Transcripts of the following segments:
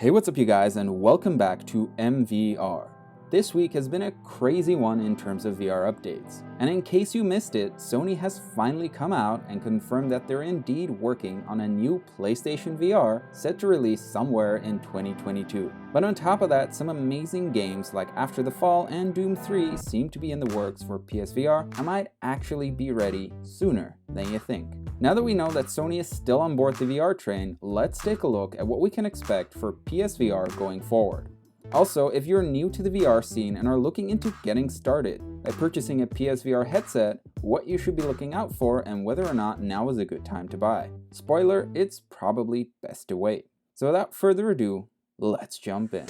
Hey, what's up you guys, and welcome back to MVR. This week has been a crazy one in terms of VR updates. And in case you missed it, Sony has finally come out and confirmed that they're indeed working on a new PlayStation VR set to release somewhere in 2022. But on top of that, some amazing games like After the Fall and Doom 3 seem to be in the works for PSVR and might actually be ready sooner than you think. Now that we know that Sony is still on board the VR train, let's take a look at what we can expect for PSVR going forward. Also, if you're new to the VR scene and are looking into getting started by purchasing a PSVR headset, what you should be looking out for and whether or not now is a good time to buy. Spoiler, it's probably best to wait. So without further ado, let's jump in.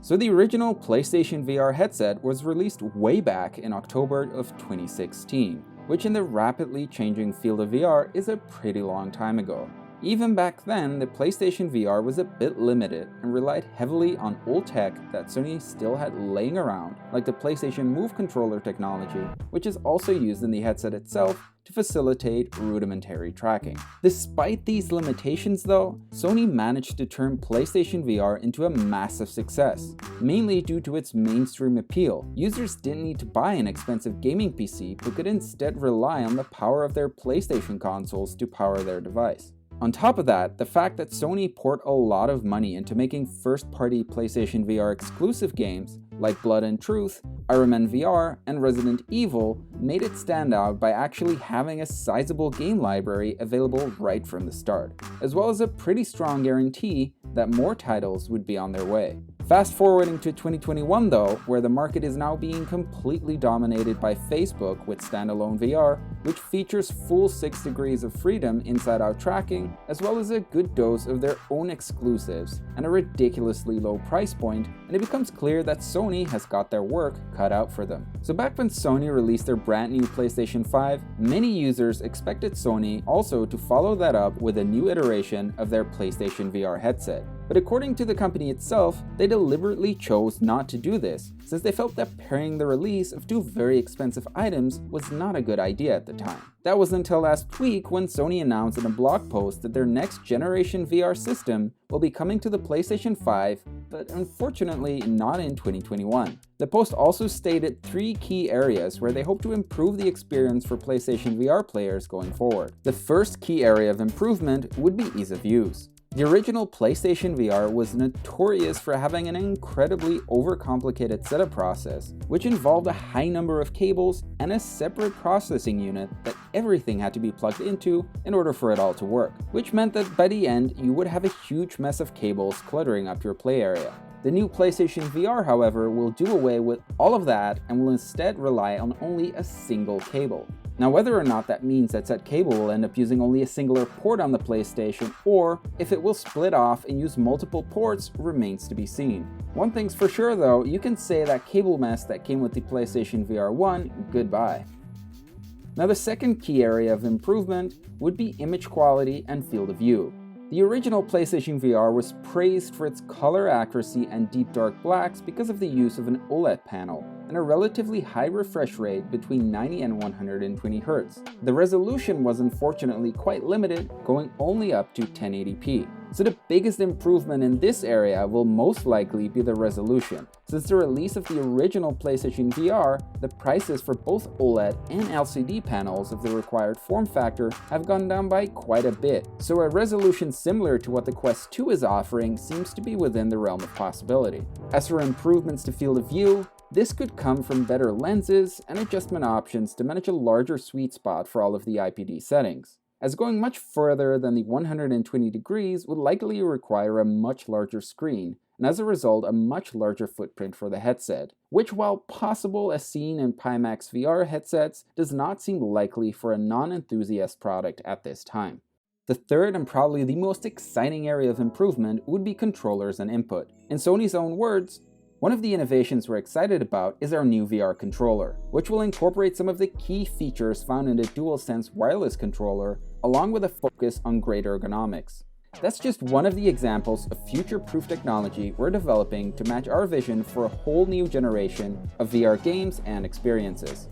So the original PlayStation VR headset was released way back in October of 2016, which in the rapidly changing field of VR is a pretty long time ago. Even back then, the PlayStation VR was a bit limited and relied heavily on old tech that Sony still had laying around, like the PlayStation Move controller technology, which is also used in the headset itself to facilitate rudimentary tracking. Despite these limitations though, Sony managed to turn PlayStation VR into a massive success, mainly due to its mainstream appeal. Users didn't need to buy an expensive gaming PC but could instead rely on the power of their PlayStation consoles to power their device. On top of that, the fact that Sony poured a lot of money into making first-party PlayStation VR exclusive games like Blood and Truth, Iron Man VR, and Resident Evil made it stand out by actually having a sizable game library available right from the start, as well as a pretty strong guarantee that more titles would be on their way. Fast forwarding to 2021 though, where the market is now being completely dominated by Facebook with standalone VR, which features full 6 degrees of freedom inside-out tracking, as well as a good dose of their own exclusives and a ridiculously low price point, and it becomes clear that Sony has got their work cut out for them. So back when Sony released their brand new PlayStation 5, many users expected Sony also to follow that up with a new iteration of their PlayStation VR headset. But according to the company itself, they deliberately chose not to do this, since they felt that pairing the release of two very expensive items was not a good idea at the time. That was until last week when Sony announced in a blog post that their next generation VR system will be coming to the PlayStation 5, but unfortunately not in 2021. The post also stated 3 key areas where they hope to improve the experience for PlayStation VR players going forward. The first key area of improvement would be ease of use. The original PlayStation VR was notorious for having an incredibly overcomplicated setup process, which involved a high number of cables and a separate processing unit that everything had to be plugged into in order for it all to work, which meant that by the end you would have a huge mess of cables cluttering up your play area. The new PlayStation VR, however, will do away with all of that and will instead rely on only a single cable. Now, whether or not that means that said cable will end up using only a singular port on the PlayStation, or if it will split off and use multiple ports, remains to be seen. One thing's for sure though, you can say that cable mess that came with the PlayStation VR 1 goodbye. Now, the second key area of improvement would be image quality and field of view. The original PlayStation VR was praised for its color accuracy and deep dark blacks because of the use of an OLED panel and a relatively high refresh rate between 90 and 120 Hz. The resolution was unfortunately quite limited, going only up to 1080p. So the biggest improvement in this area will most likely be the resolution. Since the release of the original PlayStation VR, the prices for both OLED and LCD panels of the required form factor have gone down by quite a bit. So a resolution similar to what the Quest 2 is offering seems to be within the realm of possibility. As for improvements to field of view, this could come from better lenses and adjustment options to manage a larger sweet spot for all of the IPD settings, as going much further than the 120 degrees would likely require a much larger screen, and as a result a much larger footprint for the headset, which, while possible as seen in Pimax VR headsets, does not seem likely for a non-enthusiast product at this time. The third and probably the most exciting area of improvement would be controllers and input. In Sony's own words, one of the innovations we're excited about is our new VR controller, which will incorporate some of the key features found in the DualSense wireless controller, along with a focus on great ergonomics. That's just one of the examples of future-proof technology we're developing to match our vision for a whole new generation of VR games and experiences.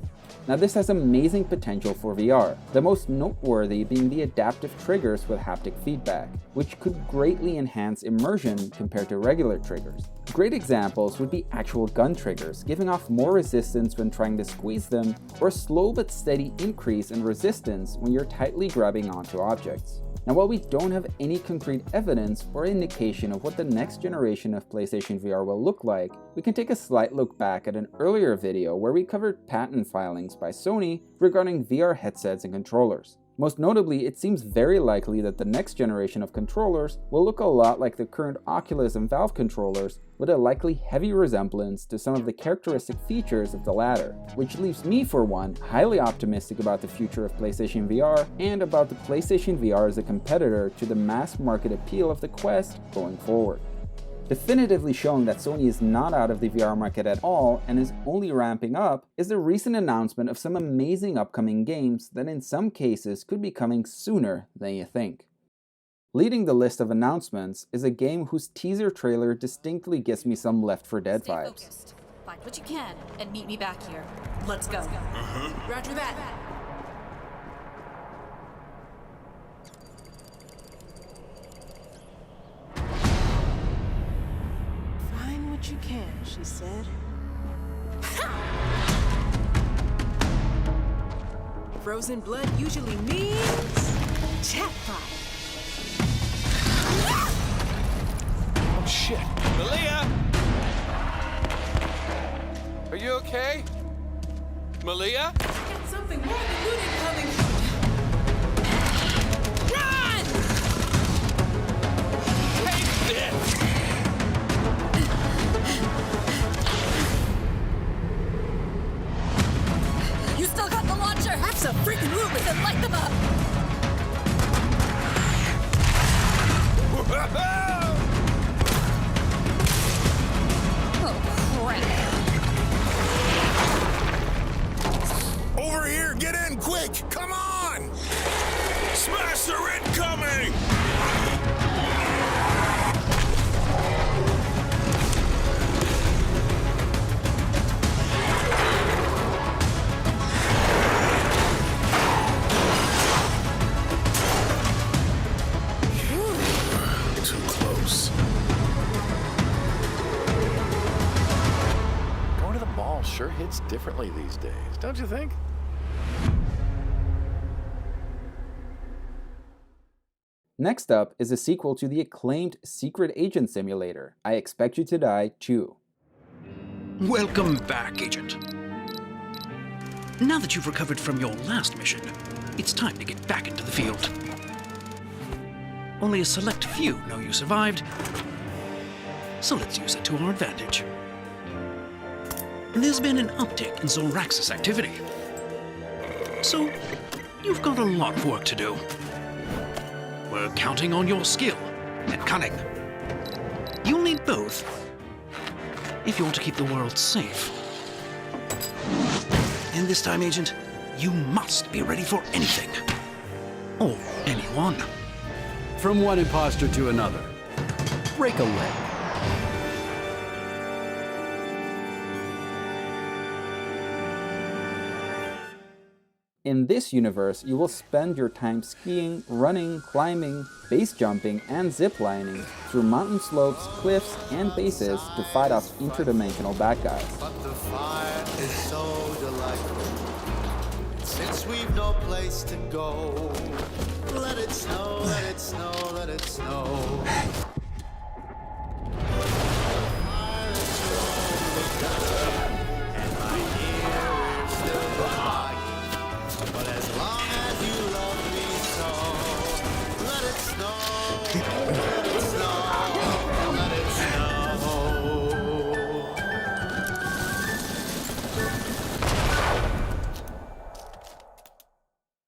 Now, this has amazing potential for VR, the most noteworthy being the adaptive triggers with haptic feedback, which could greatly enhance immersion compared to regular triggers. Great examples would be actual gun triggers, giving off more resistance when trying to squeeze them, or a slow but steady increase in resistance when you're tightly grabbing onto objects. Now, while we don't have any concrete evidence or indication of what the next generation of PlayStation VR will look like, we can take a slight look back at an earlier video where we covered patent filings by Sony regarding VR headsets and controllers. Most notably, it seems very likely that the next generation of controllers will look a lot like the current Oculus and Valve controllers, with a likely heavy resemblance to some of the characteristic features of the latter, which leaves me, for one, highly optimistic about the future of PlayStation VR and about the PlayStation VR as a competitor to the mass market appeal of the Quest going forward. Definitively showing that Sony is not out of the VR market at all and is only ramping up is the recent announcement of some amazing upcoming games that in some cases could be coming sooner than you think. Leading the list of announcements is a game whose teaser trailer distinctly gives me some Left 4 Dead Stay vibes. focused. Find what you can and meet me back here. Let's go. Roger that. Find what you can, she said. Frozen blood usually means chat fire. Oh shit. Malia! Are you okay? Malia? Got something more than looting coming. Run! Take this! You still got the launcher! Absolutely! Then light them up! Oh, crap. Over here, get in quick! Come on! Smasher incoming! Too close. Going to the mall sure hits differently these days, don't you think? Next up is a sequel to the acclaimed Secret Agent Simulator, I Expect You to Die 2. Welcome back, Agent. Now that you've recovered from your last mission, it's time to get back into the field. Only a select few know you survived, so let's use it to our advantage. There's been an uptick in Zoraxis activity, so you've got a lot of work to do. We're counting on your skill and cunning. You'll need both if you want to keep the world safe. And this time, Agent, you must be ready for anything. Or anyone. From one imposter to another. Break a leg. In this universe, you will spend your time skiing, running, climbing, base jumping, and ziplining through mountain slopes, cliffs, and bases to fight off interdimensional bad guys. But the fire is so delightful. Since we've no place to go, let it snow, let it snow, let it snow. Fire is slowly dying, and my ear is still behind. But as long as you love me so, let it snow, let it snow, let it snow.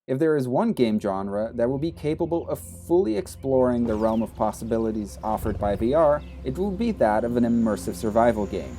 If there is one game genre that will be capable of fully exploring the realm of possibilities offered by VR, it will be that of an immersive survival game.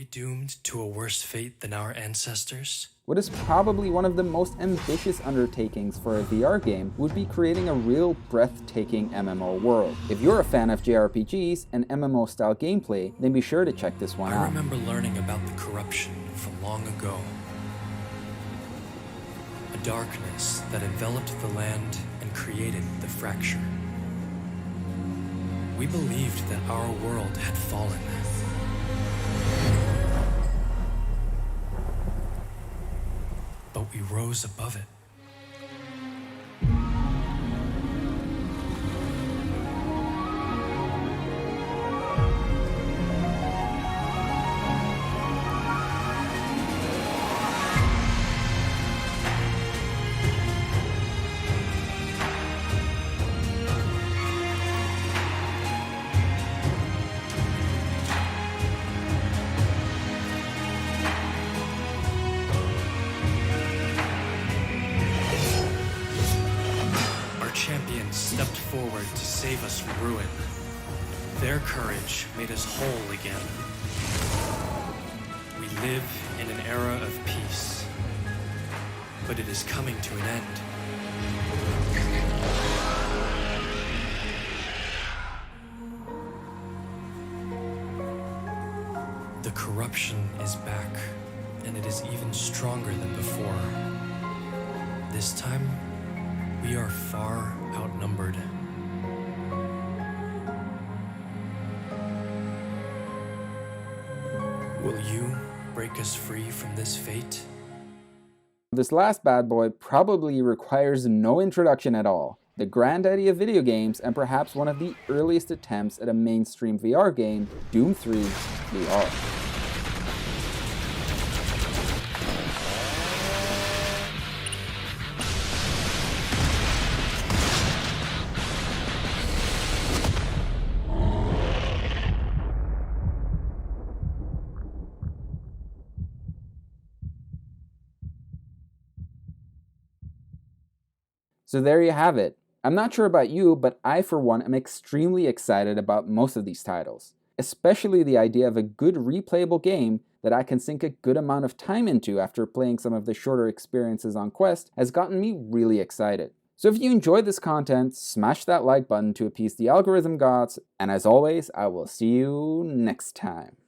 we doomed to a worse fate than our ancestors? What is probably one of the most ambitious undertakings for a VR game would be creating a real breathtaking MMO world. If you're a fan of JRPGs and MMO-style gameplay, then be sure to check this one out. I remember learning about the corruption from long ago. A darkness that enveloped the land and created the fracture. We believed that our world had fallen. But we rose above it. Stepped forward to save us from ruin. Their courage made us whole again. We live in an era of peace, but it is coming to an end. The corruption is back, and it is even stronger than before. This time, we are far outnumbered. Will you break us free from this fate? This last bad boy probably requires no introduction at all. The granddaddy of video games and perhaps one of the earliest attempts at a mainstream VR game, Doom 3 VR. So there you have it. I'm not sure about you, but I for one am extremely excited about most of these titles. Especially the idea of a good replayable game that I can sink a good amount of time into after playing some of the shorter experiences on Quest has gotten me really excited. So if you enjoyed this content, smash that like button to appease the algorithm gods, and as always, I will see you next time.